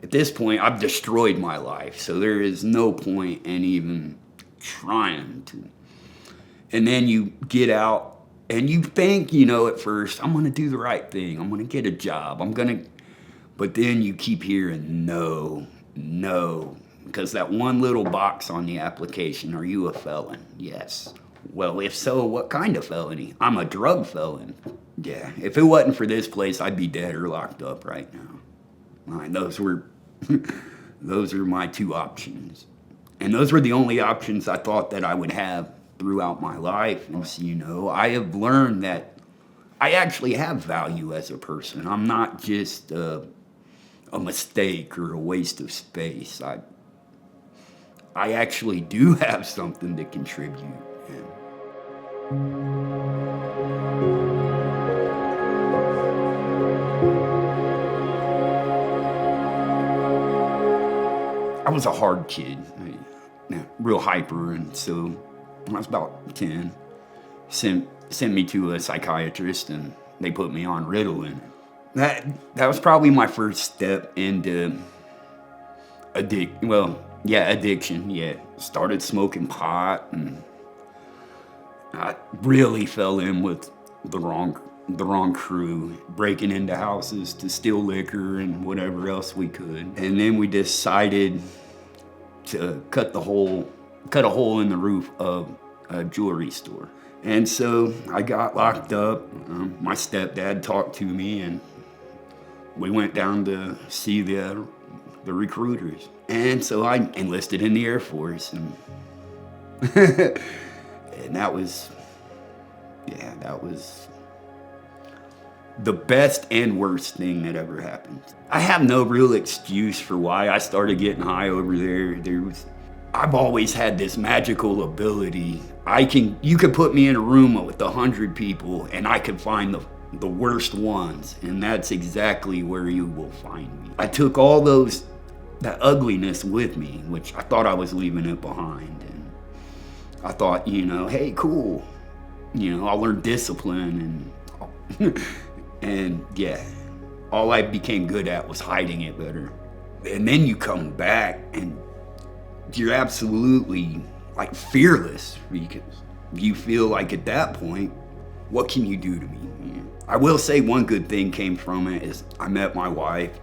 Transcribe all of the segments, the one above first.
At this point, I've destroyed my life, so there is no point in even trying to. And then you get out and you think, at first, I'm gonna do the right thing. I'm gonna get a job. But then you keep hearing no, no, because that one little box on the application, are you a felon? Yes. Well, if so, what kind of felony? I'm a drug felon. Yeah, if it wasn't for this place, I'd be dead or locked up right now. Those were, those are my two options. And those were the only options I thought that I would have throughout my life. And, I have learned that I actually have value as a person. I'm not just a mistake or a waste of space. I actually do have something to contribute. I was a hard kid, real hyper, and so when I was about 10, sent me to a psychiatrist, and they put me on Ritalin. That was probably my first step into addiction. Yeah, started smoking pot, and I really fell in with the wrong crew, breaking into houses to steal liquor and whatever else we could. And then we decided to cut a hole in the roof of a jewelry store. And so I got locked up. My stepdad talked to me, and we went down to see the recruiters. And so I enlisted in the Air Force, and and that was the best and worst thing that ever happened. I have no real excuse for why I started getting high over there. I've always had this magical ability. You could put me in a room with 100 people, and I could find the worst ones, and that's exactly where you will find me. I took all that ugliness with me, which I thought I was leaving it behind, and I thought, hey, cool, I'll learn discipline, and yeah, all I became good at was hiding it better. And then you come back, and you're absolutely fearless, because you feel like at that point, what can you do to me? I will say one good thing came from it is I met my wife,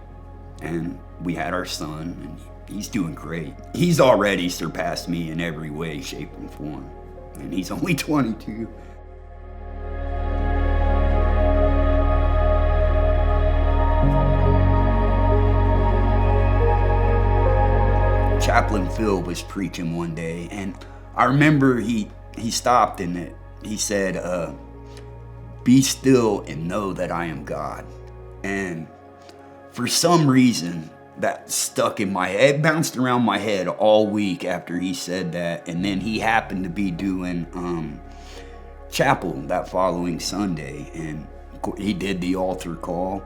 and we had our son, and he's doing great. He's already surpassed me in every way, shape, and form, and he's only 22. Chaplain Phil was preaching one day, and I remember he stopped and he said, "Be still and know that I am God." And for some reason, that stuck in my head, bounced around my head all week after he said that. And then he happened to be doing chapel that following Sunday, and he did the altar call.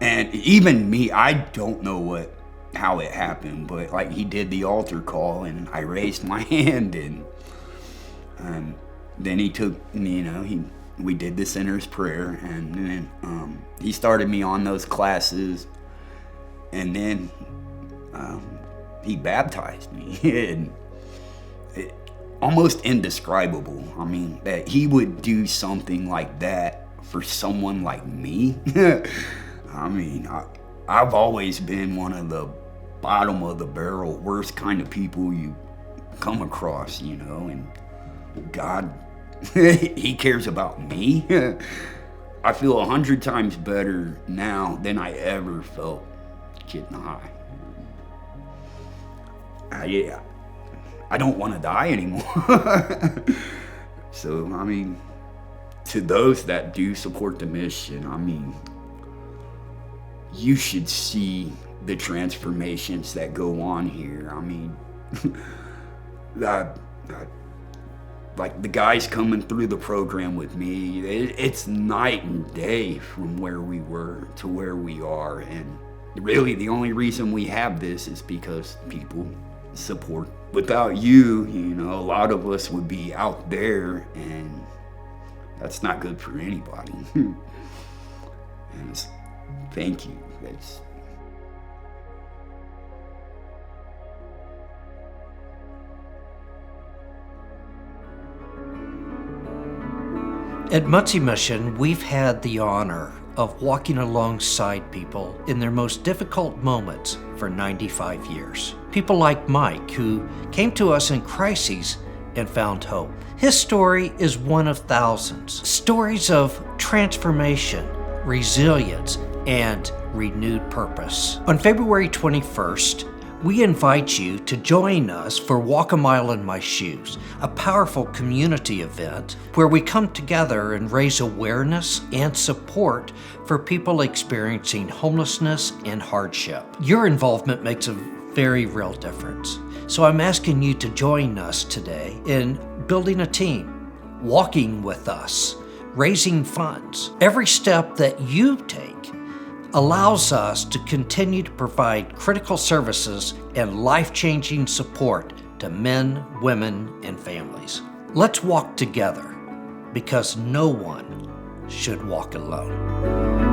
And even me, I don't know how it happened, but he did the altar call, and I raised my hand, and then he took, we did the sinner's prayer, and then he started me on those classes, and then he baptized me, and almost indescribable. I mean, that he would do something like that for someone like me. I mean, I've always been one of the bottom of the barrel, worst kind of people you come across, and God, he cares about me. I feel 100 times better now than I ever felt getting high. I don't want to die anymore. So, I mean, to those that do support the mission, I mean, you should see the transformations that go on here. I mean, like the guys coming through the program with me, it's night and day from where we were to where we are. And really the only reason we have this is because people support. Without you, a lot of us would be out there, and that's not good for anybody. And thank you. At Muncie Mission, we've had the honor of walking alongside people in their most difficult moments for 95 years. People like Mike, who came to us in crises and found hope. His story is one of thousands. Stories of transformation, resilience, and renewed purpose. On February 21st, we invite you to join us for Walk a Mile in My Shoes, a powerful community event where we come together and raise awareness and support for people experiencing homelessness and hardship. Your involvement makes a very real difference. So I'm asking you to join us today in building a team, walking with us, raising funds. Every step that you take allows us to continue to provide critical services and life-changing support to men, women, and families. Let's walk together because no one should walk alone.